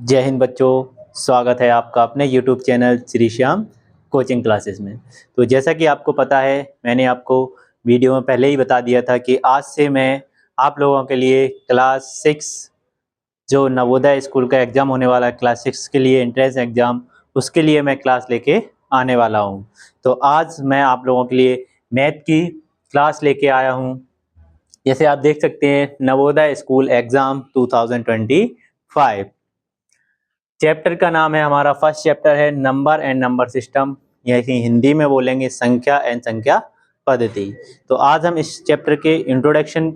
जय हिंद बच्चों, स्वागत है आपका अपने YouTube channel Shri Shyam coaching classes में। तो जैसा कि आपको पता है, मैंने आपको वीडियो में पहले ही बता दिया था कि आज से मैं आप लोगों के लिए क्लास 6 जो नवोदय स्कूल का एग्ज़ाम होने वाला है, क्लास 6 के लिए एंट्रेंस एग्ज़ाम, उसके लिए मैं क्लास लेके आने वाला हूँ। तो आज मैं आप लोगों के लिए मैथ की क्लास लेके आया हूँ। जैसे आप देख सकते हैं, नवोदय स्कूल एग्ज़ाम 2025 चैप्टर का नाम है, हमारा फर्स्ट चैप्टर है नंबर एंड नंबर सिस्टम, यानी हिंदी में बोलेंगे संख्या एंड संख्या पद्धति। तो आज हम इस चैप्टर के इंट्रोडक्शन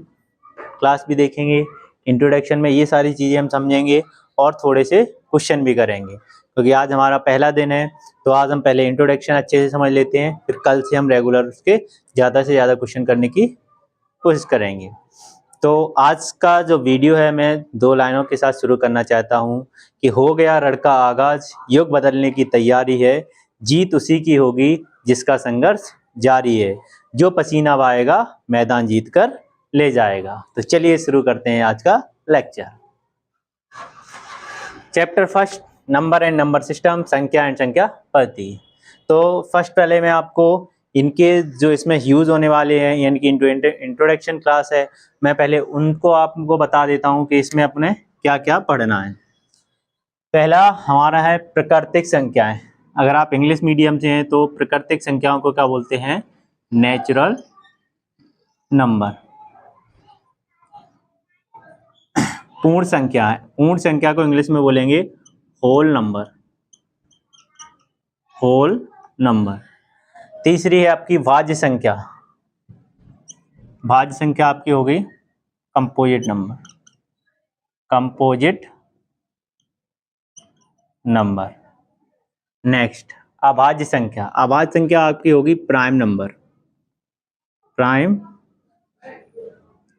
क्लास भी देखेंगे। इंट्रोडक्शन में ये सारी चीज़ें हम समझेंगे और थोड़े से क्वेश्चन भी करेंगे, क्योंकि आज हमारा पहला दिन है। तो आज हम पहले इंट्रोडक्शन अच्छे से समझ लेते हैं, फिर कल से हम रेगुलर उसके ज़्यादा से ज़्यादा क्वेश्चन करने की कोशिश करेंगे। तो आज का जो वीडियो है, मैं 2 लाइनों के साथ शुरू करना चाहता हूँ कि हो गया रण का आगाज, युग बदलने की तैयारी है, जीत उसी की होगी जिसका संघर्ष जारी है, जो पसीना बहाएगा मैदान जीत कर ले जाएगा। तो चलिए शुरू करते हैं आज का lecture. Chapter first, number and number system, संख्या एंड संख्या पद्धति। तो फर्स्ट पहले मैं आपको इनके जो इसमें यूज़ होने वाले हैं, यानी कि इंट्रोडक्शन क्लास है, मैं पहले उनको आपको बता देता हूँ कि इसमें अपने क्या क्या पढ़ना है। पहला हमारा है प्राकृतिक संख्याएं। अगर आप इंग्लिश मीडियम से हैं तो प्राकृतिक संख्याओं को क्या बोलते हैं? Natural number. पूर्ण संख्या है, पूर्ण संख्या को इंग्लिश में बोलेंगे होल नंबर, होल नंबर। तीसरी है आपकी भाज्य संख्या। भाज्य संख्या आपकी हो गई composite number, composite number. Next अभाज्य संख्या। अभाज्य संख्या आपकी होगी prime number, prime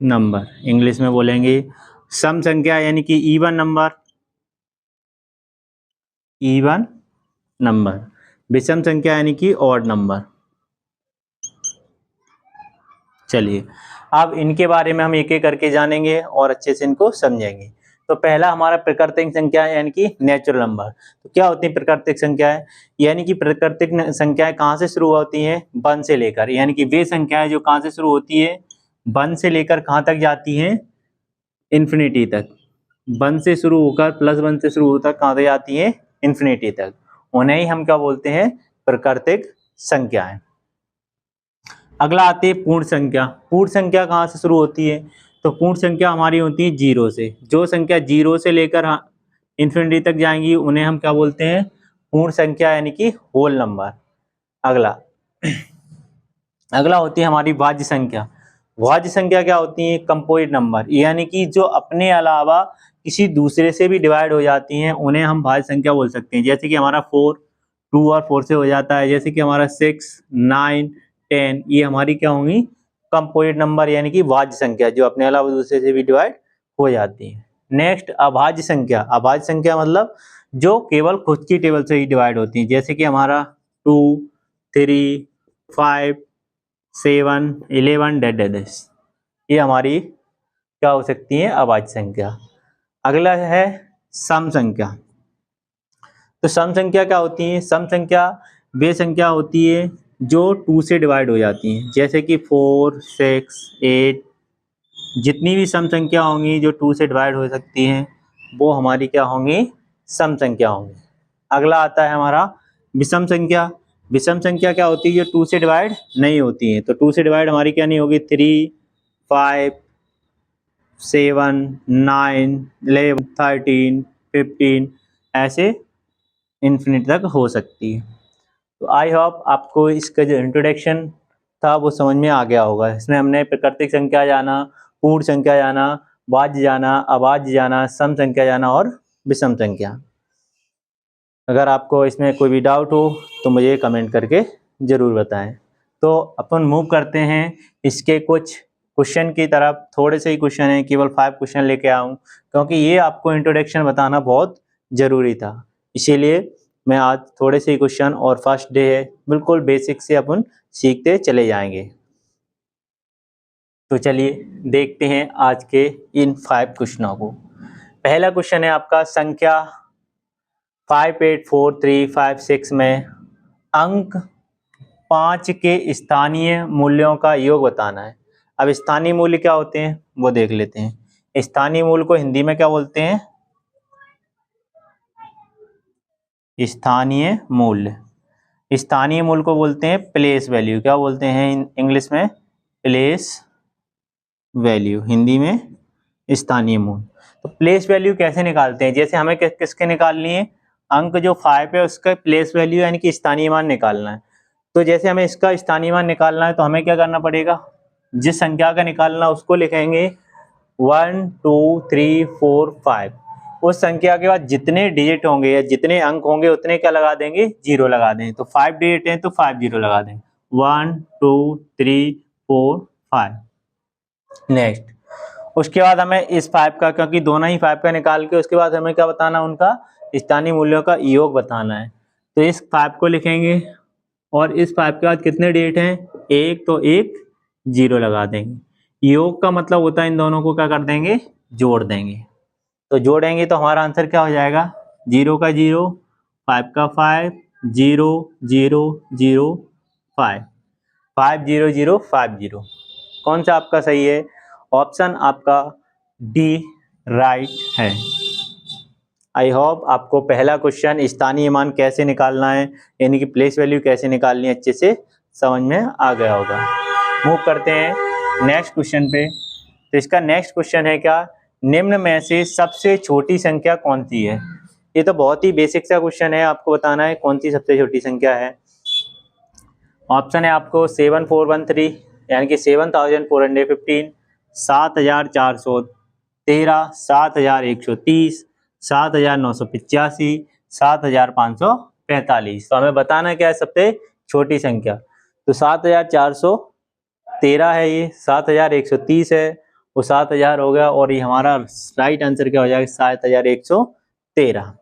number English में बोलेंगे सम संख्या, यानी कि इवन नंबर, इवन नंबर। विषम संख्या यानी कि ऑड नंबर। चलिए अब इनके बारे में हम एक एक करके जानेंगे और अच्छे से इनको समझेंगे। तो पहला हमारा प्राकृतिक संख्या यानी कि नेचुरल नंबर। तो क्या होती है प्राकृतिक संख्याएं? यानी कि प्राकृतिक संख्याएं कहाँ से शुरू होती हैं? 1 से लेकर, यानी कि वे संख्याएं जो कहाँ से शुरू होती है? 1 से लेकर कहाँ तक जाती हैं? इन्फिनिटी तक। 1 से शुरू होकर +1 से शुरू होकर कहाँ तक जाती है? इन्फिनिटी तक। उन्हें ही हम क्या बोलते हैं? प्राकृतिक संख्याएं। अगला आती है पूर्ण संख्या। पूर्ण संख्या कहाँ से शुरू होती है? तो पूर्ण संख्या हमारी होती है 0 से। जो संख्या 0 से लेकर इन्फिनिटी तक जाएंगी उन्हें हम क्या बोलते हैं? पूर्ण संख्या, यानी कि होल नंबर। अगला अगला होती है हमारी भाज्य संख्या। भाज्य संख्या क्या होती है? कंपोजिट नंबर, यानी कि जो अपने अलावा किसी दूसरे से भी डिवाइड हो जाती हैं उन्हें हम भाज्य संख्या बोल सकते हैं। जैसे कि हमारा 4 2 और 4 से हो जाता है, जैसे कि हमारा 6 9 10, ये हमारी क्या होंगी? कंपोजिट नंबर, यानी कि भाज्य संख्या जो अपने अलावा दूसरे से भी डिवाइड हो जाती है। नेक्स्ट अभाज्य संख्या। अभाज्य संख्या मतलब जो केवल खुद की टेबल से ही डिवाइड होती है, जैसे कि हमारा 2 3 5 7 11 डेडेस, ये हमारी क्या हो सकती है? अभाज्य संख्या। अगला है सम संख्या। तो सम संख्या क्या होती है? सम संख्या वे संख्या होती है जो 2 से डिवाइड हो जाती हैं, जैसे कि 4 6 8, जितनी भी सम संख्या होंगी जो 2 से डिवाइड हो सकती हैं वो हमारी क्या होंगी? सम संख्या होंगी। अगला आता है हमारा विषम संख्या। विषम संख्या क्या होती है? जो 2 से डिवाइड नहीं होती है। तो 2 से डिवाइड हमारी क्या नहीं होगी? 3 5 7 9 11 13 15, ऐसे इन्फिनिट तक हो सकती है। तो आई होप आपको इसका जो इंट्रोडक्शन था वो समझ में आ गया होगा। इसमें हमने प्राकृतिक संख्या जाना, पूर्ण संख्या जाना, भाज्य जाना, अभाज्य जाना, सम संख्या जाना और विषम संख्या। अगर आपको इसमें कोई भी डाउट हो तो मुझे कमेंट करके ज़रूर बताएं। तो अपन मूव करते हैं इसके कुछ क्वेश्चन की तरफ। थोड़े से ही क्वेश्चन हैं, केवल 5 क्वेश्चन लेके आऊँ, क्योंकि ये आपको इंट्रोडक्शन बताना बहुत ज़रूरी था। इसीलिए मैं आज थोड़े से ही क्वेश्चन, और फर्स्ट डे है, बिल्कुल बेसिक से अपन सीखते चले जाएंगे। तो चलिए देखते हैं आज के इन 5 क्वेश्चनों को। पहला क्वेश्चन है आपका संख्या 584,356 में अंक 5 के स्थानीय मूल्यों का योग बताना है। अब स्थानीय मूल्य क्या होते हैं वो देख लेते हैं। स्थानीय मूल्य को हिंदी में क्या बोलते हैं? स्थानीय मूल्य। स्थानीय मूल्य को बोलते हैं प्लेस वैल्यू। क्या बोलते हैं इंग्लिश में? प्लेस वैल्यू, हिंदी में स्थानीय मूल्य। तो प्लेस वैल्यू कैसे निकालते हैं? जैसे हमें किसके निकालनी है? अंक जो 5 है उसका प्लेस वैल्यू यानी कि स्थानीय मान निकालना है। तो जैसे हमें इसका स्थानीय मान निकालना है तो हमें क्या करना पड़ेगा? जिस संख्या का निकालना उसको लिखेंगे 1 2 3 4 5। उस संख्या के बाद जितने डिजिट होंगे या जितने अंक होंगे उतने क्या लगा देंगे? 0 लगा दें। तो 5 डिजिट हैं तो 5 0 लगा दें। 1 2 3 4 5। नेक्स्ट, उसके बाद हमें इस 5 का, क्योंकि दोनों ही 5 का निकाल के उसके बाद हमें क्या बताना? उनका स्थानीय मूल्यों का योग बताना है। तो इस 5 को लिखेंगे और इस 5 के बाद कितने डिजिट हैं? 1, तो 1 0 लगा देंगे। योग का मतलब होता है इन दोनों को क्या कर देंगे? जोड़ देंगे। तो जोड़ेंगे तो हमारा आंसर क्या हो जाएगा? 0 का 0, 5 का 5, 0 0 0 5, 5 0 0 5 0। कौन सा आपका सही है? ऑप्शन आपका डी राइट है। आई होप आपको पहला क्वेश्चन स्थानीय मान कैसे निकालना है यानी कि प्लेस वैल्यू कैसे निकालनी है अच्छे से समझ में आ गया होगा। मूव करते हैं नेक्स्ट क्वेश्चन पे। तो इसका नेक्स्ट क्वेश्चन है क्या? निम्न में से सबसे छोटी संख्या कौन सी है? ये तो बहुत ही बेसिक सा क्वेश्चन है, आपको बताना है कौन सी सबसे छोटी संख्या है। ऑप्शन है आपको 7413 यानी कि 7415, 7413, 7130, 7985, 7545। तो हमें बताना क्या है सबसे छोटी संख्या? तो 7413 है, ये 7130 है, वो 7000 हो गया और ये हमारा राइट आंसर क्या हो जाएगा? 7113।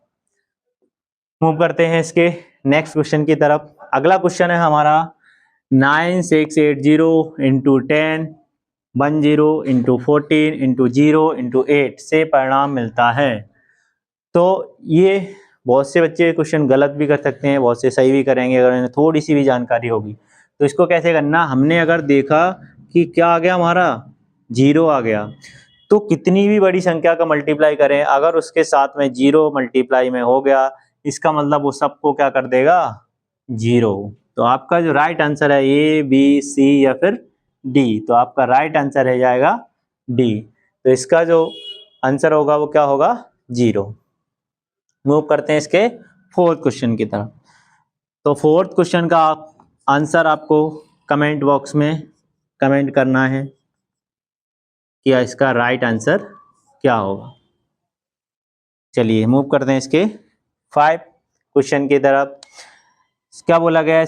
मूव करते हैं इसके नेक्स्ट क्वेश्चन की तरफ। अगला क्वेश्चन है हमारा 9680 इंटू 10, 10 इंटू 14 इंटू 0 इंटू 8 से परिणाम मिलता है। तो ये बहुत से बच्चे क्वेश्चन गलत भी कर सकते हैं, बहुत से सही भी करेंगे अगर इन्हें थोड़ी सी भी जानकारी होगी। तो इसको कैसे करना? हमने अगर देखा कि क्या आ गया हमारा? 0 आ गया, तो कितनी भी बड़ी संख्या का मल्टीप्लाई करें अगर उसके साथ में 0 मल्टीप्लाई में हो गया, इसका मतलब वो सबको क्या कर देगा? 0। तो आपका जो राइट आंसर है ए बी सी या फिर डी, तो आपका राइट आंसर है जाएगा डी। तो इसका जो आंसर होगा वो क्या होगा? 0। मूव करते हैं इसके फोर्थ क्वेश्चन की तरफ। तो फोर्थ क्वेश्चन का आंसर आपको कमेंट बॉक्स में कमेंट करना है कि इसका राइट आंसर क्या होगा। चलिए मूव करते हैं इसके 5 क्वेश्चन की तरफ। क्या बोला गया है?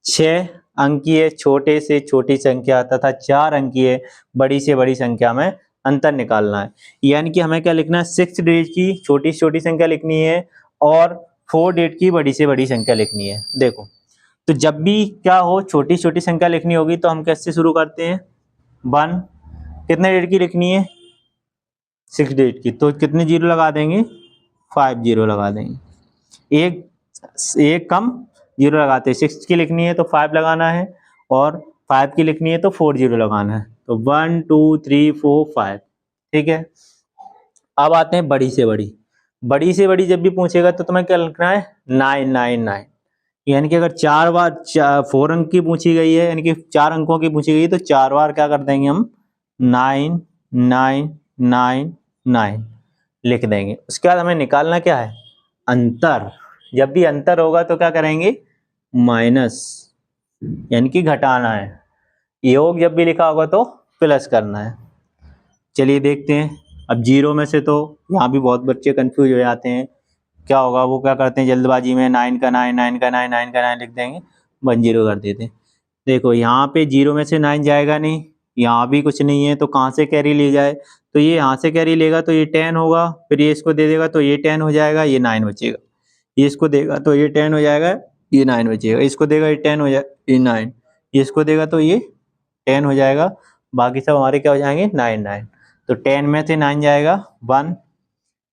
6 अंकीय छोटे से छोटी संख्या तथा 4 अंकीय बड़ी से बड़ी संख्या में अंतर निकालना है। यानी कि हमें क्या लिखना है? 6 डिजिट की छोटी से छोटी संख्या लिखनी है और 4 डिजिट की बड़ी से बड़ी संख्या लिखनी है। देखो, तो जब भी क्या हो छोटी छोटी संख्या लिखनी होगी तो हम कैसे शुरू करते हैं? 1 कितने डिजिट की लिखनी है? 6 डिजिट की, तो कितने 0 लगा देंगे? 5 0 लगा देंगे। एक कम 0 लगाते हैं। 6 की लिखनी है तो 5 लगाना है और 5 की लिखनी है तो 4 0 लगाना है। तो 1 2 3 4 5। ठीक है, अब आते हैं बड़ी से बड़ी। बड़ी से बड़ी जब भी पूछेगा तो तुम्हें क्या लिखना है? 999। यानी कि अगर 4 बार 4 अंक की पूछी गई है यानी कि 4 अंकों की पूछी गई है तो 4 बार क्या कर देंगे हम? 9999 लिख देंगे। उसके बाद हमें निकालना क्या है? अंतर। जब भी अंतर होगा तो क्या करेंगे? माइनस, यानी कि घटाना है। योग जब भी लिखा होगा तो प्लस करना है। चलिए देखते हैं। अब 0 में से तो यहाँ भी बहुत बच्चे कंफ्यूज हो जाते हैं, क्या होगा? वो क्या करते हैं जल्दबाजी में 9 का 9 9 का 9 9 का 9 लिख देंगे, 1 0 कर देते हैं। देखो यहाँ पे 0 में से 9 जाएगा नहीं, यहाँ भी कुछ नहीं है, तो कहाँ से कैरी ले जाए? तो ये यहाँ से कैरी लेगा तो ये 10 होगा, फिर ये इसको दे देगा तो ये 10 हो जाएगा, ये 9 बचेगा। ये इसको देगा तो ये 10 हो जाएगा, ये 9 बचेगा। इसको देगा ये 10 हो जाएगा, ये 9। ये इसको देगा तो ये 10 हो जाएगा, बाकी सब हमारे क्या हो जाएंगे? 9 9। तो 10 में से 9 जाएगा 1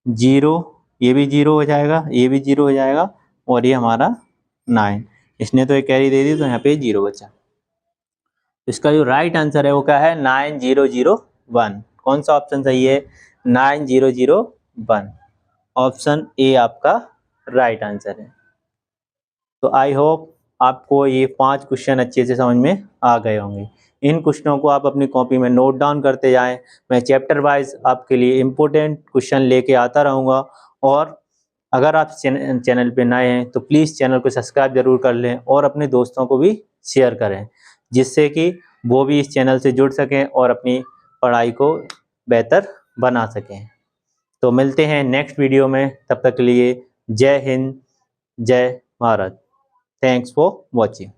0 ये भी 0 हो जाएगा, ये भी 0 हो जाएगा और ये हमारा 9। इसने तो एक कैरी दे दी तो यहाँ पे 0 बचा। इसका जो राइट आंसर है वो क्या है 9001। कौन सा ऑप्शन सही है 9001। ऑप्शन ए आपका राइट आंसर है। तो आई होप आपको ये 5 क्वेश्चन अच्छे से समझ में आ गए होंगे। इन क्वेश्चनों को आप अपनी कॉपी में नोट डाउन करते जाएं। मैं चैप्टर वाइज आपके लिए इम्पोर्टेंट क्वेश्चन लेके आता रहूँगा। और अगर आप चैनल पे नए हैं तो प्लीज़ चैनल को सब्सक्राइब जरूर कर लें और अपने दोस्तों को भी शेयर करें, जिससे कि वो भी इस चैनल से जुड़ सकें और अपनी पढ़ाई को बेहतर बना सकें। तो मिलते हैं नेक्स्ट वीडियो में, तब तक के लिए जय हिंद, जय भारत। Thanks for watching.